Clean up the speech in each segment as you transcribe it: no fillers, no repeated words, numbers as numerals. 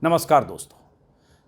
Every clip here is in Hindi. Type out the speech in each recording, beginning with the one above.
नमस्कार दोस्तों।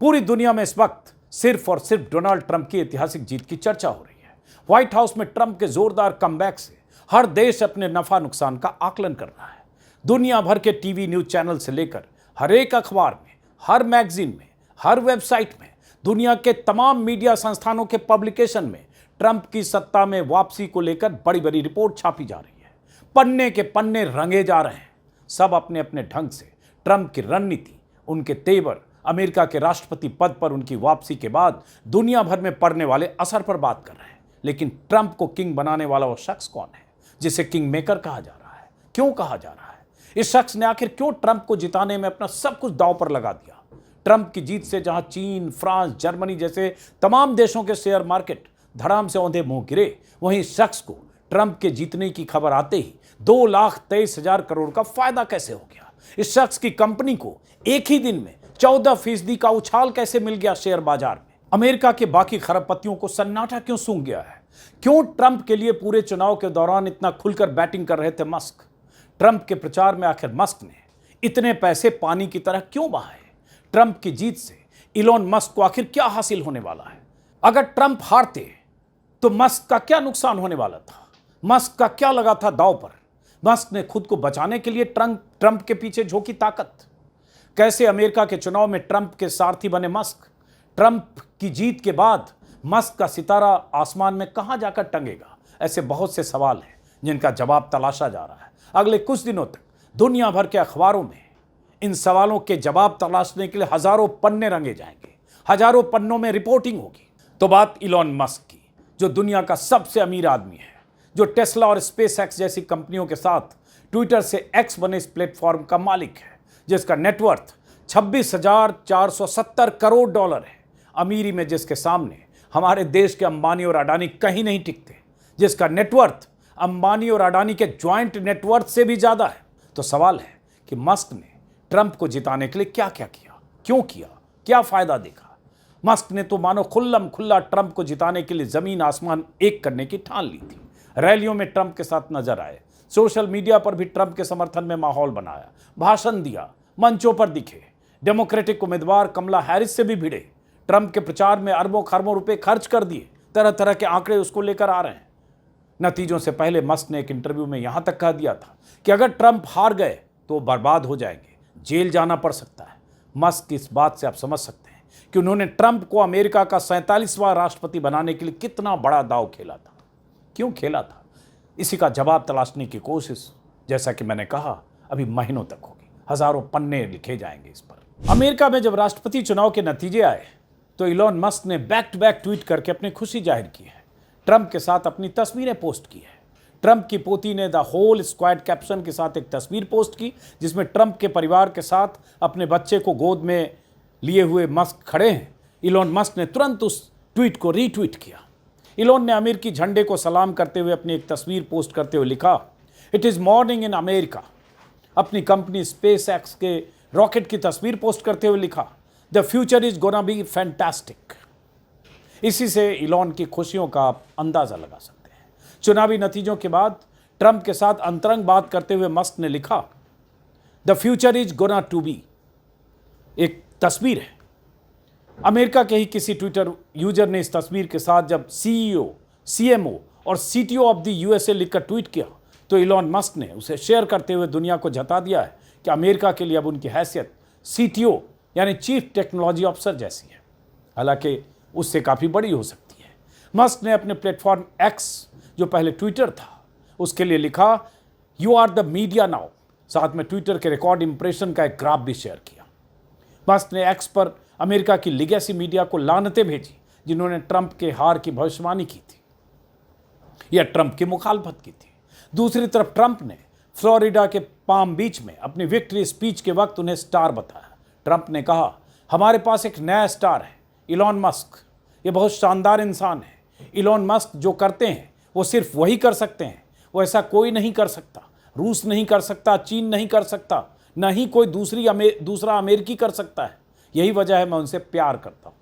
पूरी दुनिया में इस वक्त सिर्फ और सिर्फ डोनाल्ड ट्रंप की ऐतिहासिक जीत की चर्चा हो रही है। व्हाइट हाउस में ट्रंप के जोरदार कमबैक से हर देश अपने नफा नुकसान का आकलन कर रहा है। दुनिया भर के टीवी न्यूज चैनल से लेकर हर एक अखबार में, हर मैगजीन में, हर वेबसाइट में, दुनिया के तमाम मीडिया संस्थानों के पब्लिकेशन में ट्रंप की सत्ता में वापसी को लेकर बड़ी बड़ी रिपोर्ट छापी जा रही है। पन्ने के पन्ने रंगे जा रहे हैं। सब अपने अपने ढंग से ट्रंप की रणनीति, उनके तेवर, अमेरिका के राष्ट्रपति पद पर उनकी वापसी के बाद दुनिया भर में पड़ने वाले असर पर बात कर रहे हैं। लेकिन ट्रंप को किंग बनाने वाला वो शख्स कौन है जिसे किंग मेकर कहा जा रहा है? क्यों कहा जा रहा है? इस शख्स ने आखिर क्यों ट्रंप को जिताने में अपना सब कुछ दांव पर लगा दिया? ट्रंप की जीत से जहां चीन, फ्रांस, जर्मनी जैसे तमाम देशों के शेयर मार्केट धड़ाम से औंधे मुंह गिरे, वहीं इस शख्स को ट्रंप के जीतने की खबर आते ही 2,23,000 करोड़ का फायदा कैसे हो गया? इस शख्स की कंपनी को एक ही दिन में 14% का उछाल कैसे मिल गया शेयर बाजार में? अमेरिका के बाकी खरबपतियों को सन्नाटा क्यों सूंघ गया है? क्यों ट्रंप के लिए पूरे चुनाव के दौरान इतना खुलकर बैटिंग कर रहे थे मस्क? ट्रंप के प्रचार में आखिर मस्क ने इतने पैसे पानी की तरह क्यों बहाए? ट्रंप की जीत से इलॉन मस्क को आखिर क्या हासिल होने वाला है? अगर ट्रंप हारते तो मस्क का क्या नुकसान होने वाला था? मस्क का क्या लगा था दांव पर? मस्क ने खुद को बचाने के लिए ट्रंप के पीछे झोंकी ताकत। कैसे अमेरिका के चुनाव में ट्रंप के सारथी बने मस्क? ट्रंप की जीत के बाद मस्क का सितारा आसमान में कहां जाकर टंगेगा? ऐसे बहुत से सवाल हैं जिनका जवाब तलाशा जा रहा है। अगले कुछ दिनों तक दुनिया भर के अखबारों में इन सवालों के जवाब तलाशने के लिए हजारों पन्ने रंगे जाएंगे, हजारों पन्नों में रिपोर्टिंग होगी। तो बात इलॉन मस्क की, जो दुनिया का सबसे अमीर आदमी है, जो टेस्ला और स्पेस एक्स जैसी कंपनियों के साथ ट्विटर से एक्स बने इस प्लेटफॉर्म का मालिक है, जिसका नेटवर्थ 26,470 करोड़ डॉलर है, अमीरी में जिसके सामने हमारे देश के अंबानी और अडानी कहीं नहीं टिकते, जिसका नेटवर्थ अंबानी और अडानी के ज्वाइंट नेटवर्थ से भी ज्यादा है। तो सवाल है कि मस्क ने ट्रंप को जिताने के लिए क्या क्या किया, क्यों किया, क्या फायदा देखा? मस्क ने तो मानो खुल्लम खुल्ला ट्रंप को जिताने के लिए जमीन आसमान एक करने की ठान ली थी। रैलियों में ट्रंप के साथ नजर आए, सोशल मीडिया पर भी ट्रंप के समर्थन में माहौल बनाया, भाषण दिया, मंचों पर दिखे, डेमोक्रेटिक उम्मीदवार कमला हैरिस से भी भिड़े, ट्रंप के प्रचार में अरबों खरबों रुपए खर्च कर दिए। तरह तरह के आंकड़े उसको लेकर आ रहे हैं। नतीजों से पहले मस्क ने एक इंटरव्यू में यहां तक कह दिया था कि अगर ट्रंप हार गए तो वो बर्बाद हो जाएंगे, जेल जाना पड़ सकता है। मस्क की इस बात से आप समझ सकते हैं कि उन्होंने ट्रंप को अमेरिका का 47वां राष्ट्रपति बनाने के लिए कितना बड़ा दांव खेला था। क्यों खेला था? इसी का जवाब तलाशने की कोशिश, जैसा कि मैंने कहा, अभी महीनों तक होगी। हजारों पन्ने लिखे जाएंगे इस पर। अमेरिका में जब राष्ट्रपति चुनाव के नतीजे आए तो इलॉन मस्क ने बैक टू बैक ट्वीट करके अपनी खुशी जाहिर की है। ट्रंप के साथ अपनी तस्वीरें पोस्ट की है। ट्रंप की पोती ने द होल स्क्वाड कैप्शन के साथ एक तस्वीर पोस्ट की, जिसमें ट्रंप के परिवार के साथ अपने बच्चे को गोद में लिए हुए मस्क खड़े हैं। इलॉन मस्क ने तुरंत उस ट्वीट को रीट्वीट किया। इलॉन ने अमेरिकी झंडे को सलाम करते हुए अपनी एक तस्वीर पोस्ट करते हुए लिखा, it is morning in America. अपनी कंपनी स्पेस एक्स के रॉकेट की तस्वीर पोस्ट करते हुए लिखा, the future is gonna be fantastic. इसी से इलॉन की खुशियों का आप अंदाजा लगा सकते हैं। चुनावी नतीजों के बाद ट्रंप के साथ अंतरंग बात करते हुए मस्क ने लिखा, the future is gonna to be. एक तस्वीर है। अमेरिका के ही किसी ट्विटर यूजर ने इस तस्वीर के साथ जब CEO, CMO और CTO ऑफ द USA लिखकर ट्वीट किया तो इलॉन मस्क ने उसे शेयर करते हुए दुनिया को जता दिया है कि अमेरिका के लिए अब उनकी हैसियत CTO यानी चीफ टेक्नोलॉजी ऑफिसर जैसी है, हालांकि उससे काफ़ी बड़ी हो सकती है। मस्क ने अपने प्लेटफॉर्म X, जो पहले ट्विटर था, उसके लिए लिखा, you are the media now. साथ में ट्विटर के रिकॉर्ड इंप्रेशन का एक ग्राफ भी शेयर किया। मस्क ने X पर अमेरिका की लिगेसी मीडिया को लानतें भेजी, जिन्होंने ट्रंप के हार की भविष्यवाणी की थी या ट्रंप की मुखालफत की थी। दूसरी तरफ ट्रंप ने फ्लोरिडा के पाम बीच में अपनी विक्ट्री स्पीच के वक्त उन्हें स्टार बताया। ट्रंप ने कहा, हमारे पास एक नया स्टार है, इलॉन मस्क। ये बहुत शानदार इंसान है। इलॉन मस्क जो करते हैं वो सिर्फ वही कर सकते हैं, वो ऐसा कोई नहीं कर सकता। रूस नहीं कर सकता, चीन नहीं कर सकता, न ही कोई दूसरा अमेरिकी कर सकता है। यही वजह है मैं उनसे प्यार करता हूं।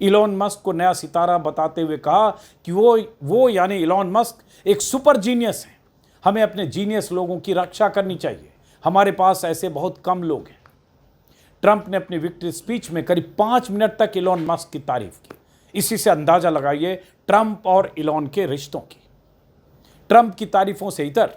इलॉन मस्क को नया सितारा बताते हुए कहा कि वो यानी इलॉन मस्क एक सुपर जीनियस है। हमें अपने जीनियस लोगों की रक्षा करनी चाहिए। हमारे पास ऐसे बहुत कम लोग हैं। ट्रंप ने अपनी विक्ट्री स्पीच में करीब 5 मिनट तक इलॉन मस्क की तारीफ की। इसी से अंदाजा लगाइए ट्रंप और इलॉन के रिश्तों की। ट्रंप की तारीफों से इतर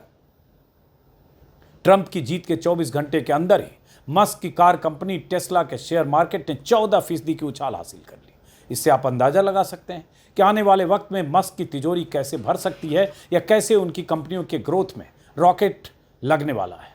ट्रंप की जीत के 24 घंटे के अंदर ही मस्क की कार कंपनी टेस्ला के शेयर मार्केट ने 14% की उछाल हासिल कर ली। इससे आप अंदाजा लगा सकते हैं कि आने वाले वक्त में मस्क की तिजोरी कैसे भर सकती है या कैसे उनकी कंपनियों के ग्रोथ में रॉकेट लगने वाला है।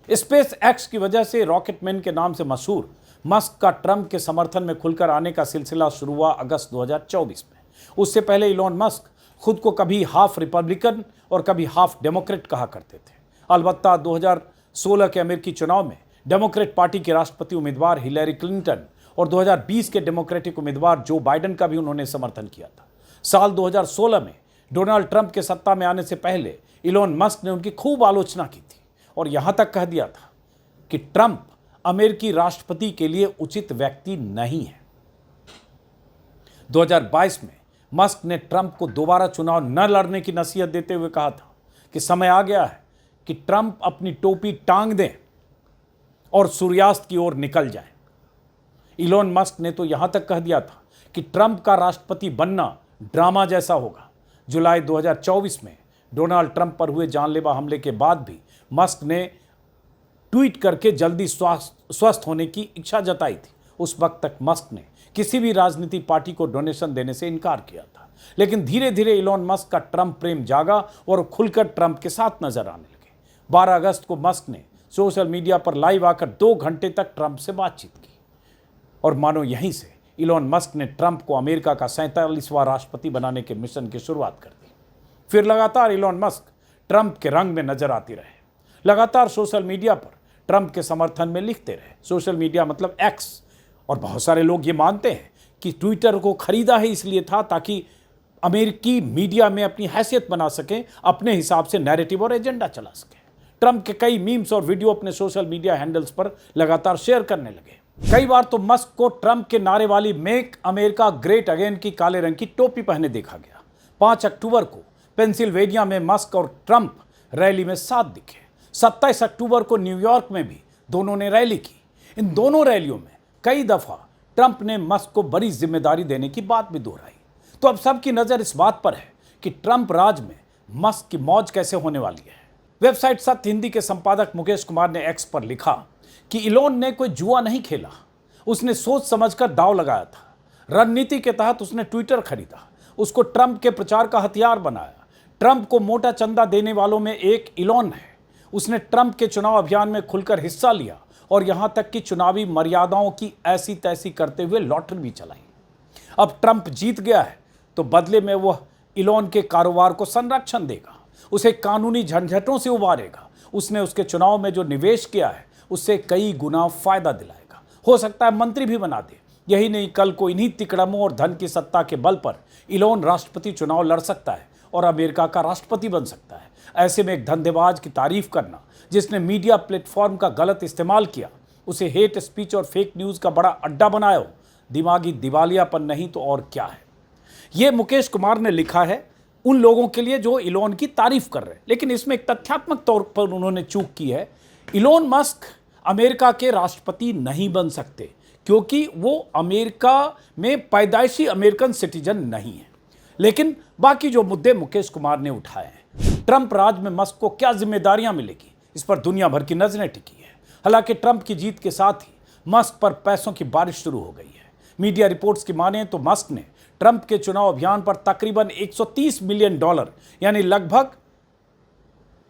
स्पेस एक्स की वजह से रॉकेटमैन के नाम से मशहूर मस्क का ट्रंप के समर्थन में खुलकर आने का सिलसिला शुरू हुआ अगस्त 2024 में। उससे पहले इलॉन मस्क खुद को कभी हाफ रिपब्लिकन और कभी हाफ डेमोक्रेट कहा करते थे। अलबत्ता 2016 के अमेरिकी चुनाव में डेमोक्रेट पार्टी के राष्ट्रपति उम्मीदवार हिलरी क्लिंटन और 2020 के डेमोक्रेटिक उम्मीदवार जो बाइडेन का भी उन्होंने समर्थन किया था। साल 2016 में डोनाल्ड ट्रंप के सत्ता में आने से पहले इलॉन मस्क ने उनकी खूब आलोचना की थी और यहां तक कह दिया था कि ट्रंप अमेरिकी राष्ट्रपति के लिए उचित व्यक्ति नहीं है। 2022 में मस्क ने ट्रंप को दोबारा चुनाव न लड़ने की नसीहत देते हुए कहा था कि समय आ गया है कि ट्रंप अपनी टोपी टांग दें और सूर्यास्त की ओर निकल जाएं। इलॉन मस्क ने तो यहां तक कह दिया था कि ट्रंप का राष्ट्रपति बनना ड्रामा जैसा होगा। जुलाई 2024 में डोनाल्ड ट्रंप पर हुए जानलेवा हमले के बाद भी मस्क ने ट्वीट करके जल्दी स्वस्थ होने की इच्छा जताई थी। उस वक्त तक मस्क ने किसी भी राजनीतिक पार्टी को डोनेशन देने से इनकार किया था, लेकिन धीरे धीरे इलॉन मस्क का ट्रंप प्रेम जागा और खुलकर ट्रंप के साथ नजर आने लगे। 12 अगस्त को मस्क ने सोशल मीडिया पर लाइव आकर 2 घंटे तक ट्रंप से बातचीत की और मानो यहीं से इलॉन मस्क ने ट्रंप को अमेरिका का 47वां राष्ट्रपति बनाने के मिशन की शुरुआत कर दी। फिर लगातार इलॉन मस्क ट्रंप के रंग में नजर आती रहे, लगातार सोशल मीडिया पर ट्रंप के समर्थन में लिखते रहे। सोशल मीडिया मतलब एक्स, और बहुत सारे लोग ये मानते हैं कि ट्विटर को खरीदा है इसलिए था ताकि अमेरिकी मीडिया में अपनी हैसियत बना सके, अपने हिसाब से नैरेटिव और एजेंडा चला सके। ट्रंप के कई मीम्स और वीडियो अपने सोशल मीडिया हैंडल्स पर लगातार शेयर करने लगे। कई बार तो मस्क को ट्रंप के नारे वाली मेक अमेरिका ग्रेट अगेन की काले रंग की टोपी पहने देखा गया। 5 अक्टूबर को पेंसिल्वेनिया में मस्क और ट्रंप रैली में साथ दिखे। 27 अक्टूबर को न्यूयॉर्क में भी दोनों ने रैली की। इन दोनों रैलियों में कई दफा ट्रंप ने मस्क को बड़ी जिम्मेदारी देने की बात भी दोहराई। तो अब सबकी नजर इस बात पर है कि ट्रंप राज में मस्क की मौज कैसे होने वाली है। वेबसाइट सत्य हिंदी के संपादक मुकेश कुमार ने एक्स पर लिखा कि इलॉन ने कोई जुआ नहीं खेला, उसने सोच समझकर दांव लगाया था। रणनीति के तहत उसने ट्विटर खरीदा, उसको ट्रंप के प्रचार का हथियार बनाया। ट्रंप को मोटा चंदा देने वालों में एक इलॉन है। उसने ट्रंप के चुनाव अभियान में खुलकर हिस्सा लिया और यहां तक कि चुनावी मर्यादाओं की ऐसी तैसी करते हुए लॉटरी भी चलाई। अब ट्रंप जीत गया है तो बदले में वह इलॉन के कारोबार को संरक्षण देगा, उसे कानूनी झंझटों से उबारेगा। उसने उसके चुनाव में जो निवेश किया है उससे कई गुना फायदा दिलाएगा। हो सकता है मंत्री भी बना दे। यही नहीं, कल को इन्हीं तिकड़मों और धन की सत्ता के बल पर इलॉन राष्ट्रपति चुनाव लड़ सकता है और अमेरिका का राष्ट्रपति बन सकता है। ऐसे में एक धंधेबाज की तारीफ करना जिसने मीडिया प्लेटफॉर्म का गलत इस्तेमाल किया, उसे हेट स्पीच और फेक न्यूज का बड़ा अड्डा बनाया हो, दिमागी दिवालियापन नहीं तो और क्या है। यह मुकेश कुमार ने लिखा है उन लोगों के लिए जो इलॉन की तारीफ कर रहे हैं, लेकिन इसमें एक तथ्यात्मक तौर पर उन्होंने चूक की है। इलॉन मस्क अमेरिका के राष्ट्रपति नहीं बन सकते क्योंकि वो अमेरिका में पैदाइशी अमेरिकन सिटीजन नहीं है। लेकिन बाकी जो मुद्दे मुकेश कुमार ने उठाए हैं, ट्रंप राज में मस्क को क्या जिम्मेदारियां मिलेगी, इस पर दुनिया भर की नजरें टिकी है। हालांकि ट्रंप की जीत के साथ ही मस्क पर पैसों की बारिश शुरू हो गई है। मीडिया रिपोर्ट्स की माने तो मस्क ने ट्रंप के चुनाव अभियान पर तकरीबन $130 मिलियन यानी लगभग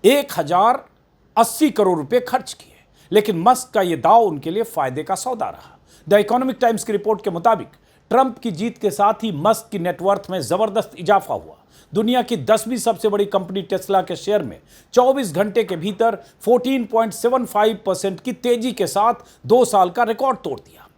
1080 करोड़ रुपए खर्च किए। लेकिन मस्क का यह दाव उनके लिए फायदे का सौदा रहा। द इकोनॉमिक टाइम्स की रिपोर्ट के मुताबिक ट्रंप की जीत के साथ ही मस्क की नेटवर्थ में जबरदस्त इजाफा हुआ। दुनिया की 10वीं सबसे बड़ी कंपनी टेस्ला के शेयर में 24 घंटे के भीतर 14.75% की तेजी के साथ 2 साल का रिकॉर्ड तोड़ दिया,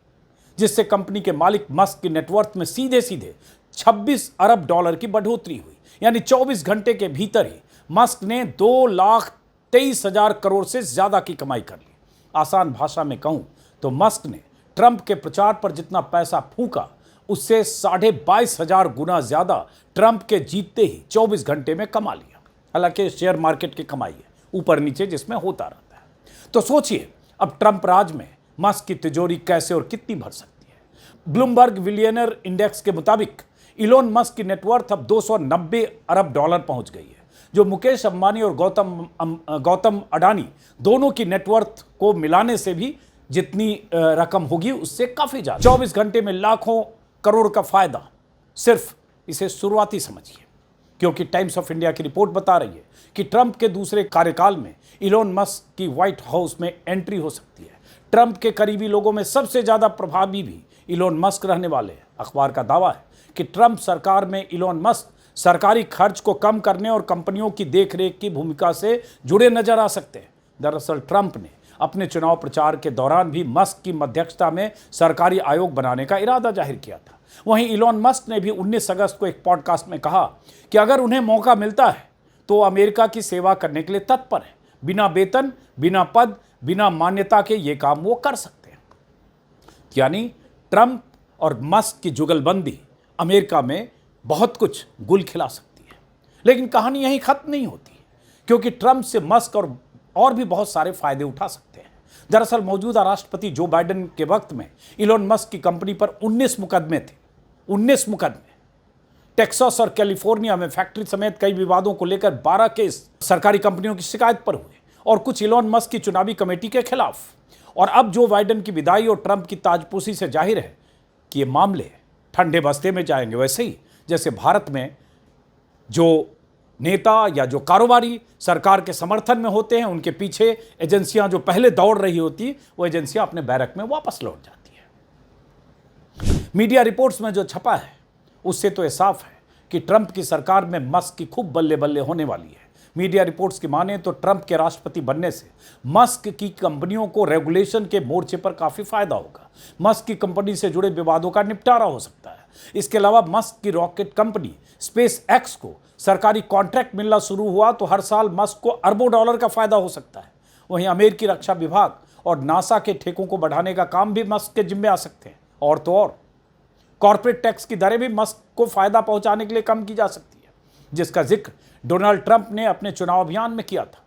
जिससे कंपनी के मालिक मस्क की नेटवर्थ में सीधे सीधे $26 अरब की बढ़ोतरी हुई। यानी 24 घंटे के भीतर ही मस्क ने 2,23,000 करोड़ से ज्यादा की कमाई कर ली। आसान भाषा में कहूं तो मस्क ने ट्रंप के प्रचार पर जितना पैसा फूंका उससे 22,500 गुना ज्यादा ट्रंप के जीतते ही 24 घंटे में कमा लिया। हालांकि शेयर मार्केट की कमाई है ऊपर नीचे जिसमें होता रहता है। तो सोचिए अब ट्रंप राज में मस्क की तिजोरी कैसे और कितनी भर सकती है। ब्लूमबर्ग बिलियनर इंडेक्स के मुताबिक इलोन मस्क की नेटवर्थ अब 290 अरब डॉलर पहुंच गई है, जो मुकेश अंबानी और गौतम अडानी दोनों की नेटवर्थ को मिलाने से भी जितनी रकम होगी उससे काफी ज्यादा। 24 घंटे में लाखों करोड़ का फायदा, सिर्फ इसे शुरुआती समझिए, क्योंकि टाइम्स ऑफ इंडिया की रिपोर्ट बता रही है कि ट्रंप के दूसरे कार्यकाल में इलोन मस्क की व्हाइट हाउस में एंट्री हो सकती है। ट्रंप के करीबी लोगों में सबसे ज्यादा प्रभावी भी इलोन मस्क रहने वाले हैं। अखबार का दावा है कि ट्रंप सरकार में इलोन मस्क सरकारी खर्च को कम करने और कंपनियों की देखरेख की भूमिका से जुड़े नजर आ सकते हैं। दरअसल ट्रंप ने अपने चुनाव प्रचार के दौरान भी मस्क की मध्यक्षता में सरकारी आयोग बनाने का इरादा जाहिर किया था। वहीं इलोन मस्क ने भी 19 अगस्त को एक पॉडकास्ट में कहा कि अगर उन्हें मौका मिलता है तो अमेरिका की सेवा करने के लिए तत्पर है। बिना वेतन, बिना पद, बिना मान्यता के ये काम वो कर सकते हैं। यानी ट्रंप और मस्क की जुगलबंदी अमेरिका में बहुत कुछ गुल खिला सकती है। लेकिन कहानी यहीं खत्म नहीं होती, क्योंकि ट्रंप से मस्क और भी बहुत सारे फायदे उठा सकते हैं। दरअसल मौजूदा राष्ट्रपति जो बाइडेन के वक्त में इलोन मस्क की कंपनी पर 19 मुकदमे थे। 19 मुकदमे। टेक्सास और कैलिफोर्निया में फैक्ट्री समेत कई विवादों को लेकर 12 केस सरकारी कंपनियों की शिकायत पर हुए और कुछ इलोन मस्क की चुनावी कमेटी के खिलाफ। और अब जो बाइडेन की विदाई और ट्रंप की ताजपोशी से जाहिर है कि ये मामले ठंडे बस्ते में जाएंगे। वैसे ही जैसे भारत में जो नेता या जो कारोबारी सरकार के समर्थन में होते हैं, उनके पीछे एजेंसियां जो पहले दौड़ रही होती, वो एजेंसियां अपने बैरक में वापस लौट जाती है। मीडिया रिपोर्ट्स में जो छपा है उससे तो यह साफ है कि ट्रंप की सरकार में मस्क की खूब बल्ले बल्ले होने वाली है। मीडिया रिपोर्ट्स की माने तो ट्रंप के राष्ट्रपति बनने से मस्क की कंपनियों को रेगुलेशन के मोर्चे पर काफी फायदा होगा। मस्क की कंपनी से जुड़े विवादों का निपटारा हो सकता है। इसके अलावा मस्क की रॉकेट कंपनी स्पेस एक्स को सरकारी कॉन्ट्रैक्ट मिलना शुरू हुआ तो हर साल मस्क को अरबों डॉलर का फायदा हो सकता है। वहीं अमेरिकी रक्षा विभाग और नासा के ठेकों को बढ़ाने का काम भी मस्क के जिम्मे आ सकते हैं। और तो और कॉर्पोरेट टैक्स की दरें भी मस्क को फायदा पहुंचाने के लिए कम की जा सकती है, जिसका जिक्र डोनाल्ड ट्रंप ने अपने चुनाव अभियान में किया था।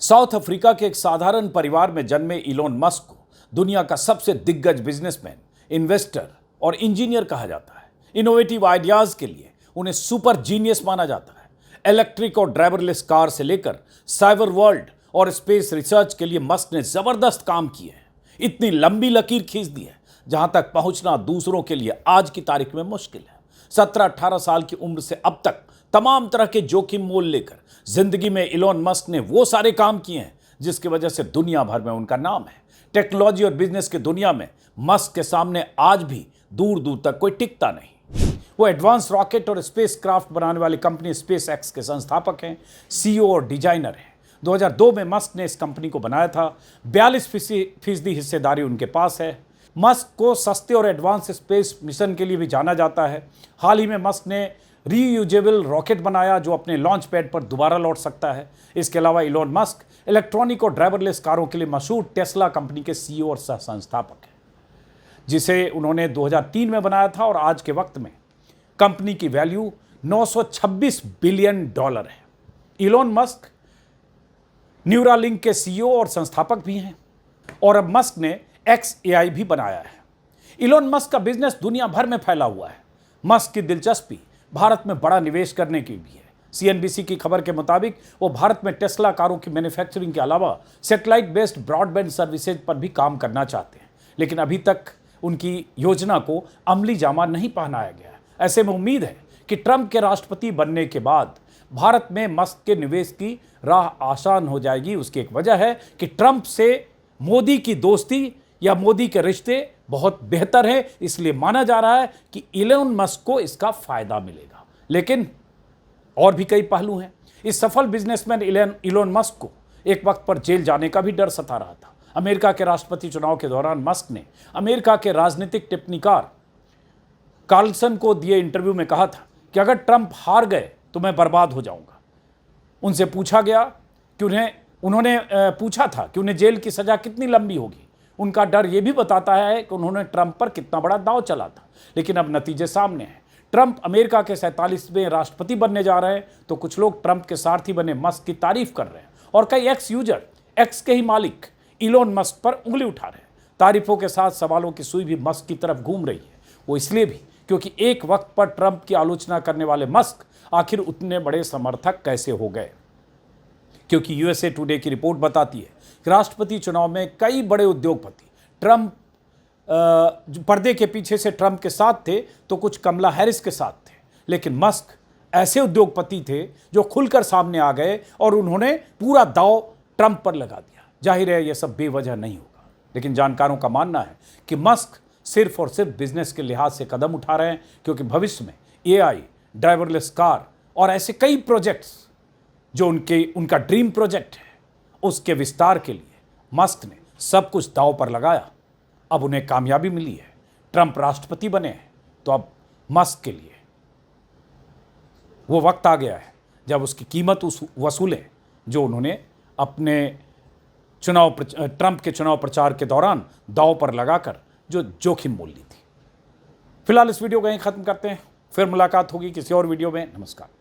साउथ अफ्रीका के एक साधारण परिवार में जन्मे इलोन मस्क को दुनिया का सबसे दिग्गज बिजनेसमैन, इन्वेस्टर और इंजीनियर कहा जाता है। इनोवेटिव आइडियाज के लिए उन्हें सुपर जीनियस माना जाता है। इलेक्ट्रिक और ड्राइवरलेस कार से लेकर साइबर वर्ल्ड और स्पेस रिसर्च के लिए मस्क ने जबरदस्त काम किए हैं। इतनी लंबी लकीर खींच दी है जहां तक पहुंचना दूसरों के लिए आज की तारीख में मुश्किल है। 17-18 साल की उम्र से अब तक तमाम तरह के जोखिम मोल लेकर जिंदगी में इलोन मस्क ने वो सारे काम किए हैं जिसकी वजह से दुनिया भर में उनका नाम है। टेक्नोलॉजी और बिजनेस की दुनिया में मस्क के सामने आज भी दूर दूर तक कोई टिकता नहीं। वो एडवांस रॉकेट और स्पेस क्राफ्ट बनाने वाली कंपनी स्पेस एक्स के संस्थापक हैं, सीईओ और डिजाइनर हैं। 2002 में मस्क ने इस कंपनी को बनाया था। 42% हिस्सेदारी उनके पास है। मस्क को सस्ते और एडवांस स्पेस मिशन के लिए भी जाना जाता है। हाल ही में मस्क ने रीयूजेबल रॉकेट बनाया जो अपने लॉन्च पैड पर दोबारा लौट सकता है। इसके अलावा इलोन मस्क इलेक्ट्रॉनिक और ड्राइवरलेस कारों के लिए मशहूर टेस्ला कंपनी के सीईओ और सह संस्थापक हैं, जिसे उन्होंने 2003 में बनाया था और आज के वक्त में कंपनी की वैल्यू 926 बिलियन डॉलर है। इलोन मस्क न्यूरालिंक के सीईओ और संस्थापक भी हैं और अब मस्क ने XAI भी बनाया है। इलोन मस्क का बिजनेस दुनिया भर में फैला हुआ है। मस्क की दिलचस्पी भारत में बड़ा निवेश करने की भी है। CNBC की खबर के मुताबिक वो भारत में टेस्ला कारों की मैन्युफैक्चरिंग के अलावा सैटेलाइट बेस्ड ब्रॉडबैंड सर्विसेज पर भी काम करना चाहते हैं, लेकिन अभी तक उनकी योजना को अमली जामा नहीं पहनाया गया है। ऐसे में उम्मीद है कि ट्रंप के राष्ट्रपति बनने के बाद भारत में मस्क के निवेश की राह आसान हो जाएगी। उसकी एक वजह है कि ट्रंप से मोदी की दोस्ती या मोदी के रिश्ते बहुत बेहतर है, इसलिए माना जा रहा है कि इलोन मस्क को इसका फायदा मिलेगा। लेकिन और भी कई पहलू हैं। इस सफल बिजनेसमैन इलोन मस्क को एक वक्त पर जेल जाने का भी डर सता रहा था। अमेरिका के राष्ट्रपति चुनाव के दौरान मस्क ने अमेरिका के राजनीतिक टिप्पणीकार कार्लसन को दिए इंटरव्यू में कहा था कि अगर ट्रंप हार गए तो मैं बर्बाद हो जाऊंगा। उनसे पूछा गया कि उन्होंने पूछा था कि उन्हें जेल की सजा कितनी लंबी होगी। उनका डर यह भी बताता है कि उन्होंने ट्रंप पर कितना बड़ा दांव चला था। लेकिन अब नतीजे सामने हैं। ट्रंप अमेरिका के 47वें राष्ट्रपति बनने जा रहे हैं तो कुछ लोग ट्रंप के सारथी बने मस्क की तारीफ कर रहे हैं और कई एक्स यूजर एक्स के ही मालिक इलोन मस्क पर उंगली उठा रहे हैं। तारीफों के साथ सवालों की सुई भी मस्क की तरफ घूम रही है। वो इसलिए भी क्योंकि एक वक्त पर ट्रंप की आलोचना करने वाले मस्क आखिर उतने बड़े समर्थक कैसे हो गए। क्योंकि यूएसए टुडे की रिपोर्ट बताती है कि राष्ट्रपति चुनाव में कई बड़े उद्योगपति ट्रंप पर्दे के पीछे से ट्रंप के साथ थे तो कुछ कमला हैरिस के साथ थे, लेकिन मस्क ऐसे उद्योगपति थे जो खुलकर सामने आ गए और उन्होंने पूरा दांव ट्रंप पर लगा दिया। जाहिर है यह सब बेवजह नहीं होगा, लेकिन जानकारों का मानना है कि मस्क सिर्फ और सिर्फ बिजनेस के लिहाज से कदम उठा रहे हैं, क्योंकि भविष्य में एआई, ड्राइवरलेस कार और ऐसे कई प्रोजेक्ट्स जो उनका ड्रीम प्रोजेक्ट है, उसके विस्तार के लिए मस्क ने सब कुछ दांव पर लगाया। अब उन्हें कामयाबी मिली है, ट्रंप राष्ट्रपति बने हैं, तो अब मस्क के लिए वो वक्त आ गया है जब उसकी कीमत वसूलें जो उन्होंने अपने ट्रंप के चुनाव प्रचार के दौरान दांव पर लगाकर जो जोखिम मोल ली थी। फिलहाल इस वीडियो को यहीं खत्म करते हैं, फिर मुलाकात होगी किसी और वीडियो में। नमस्कार।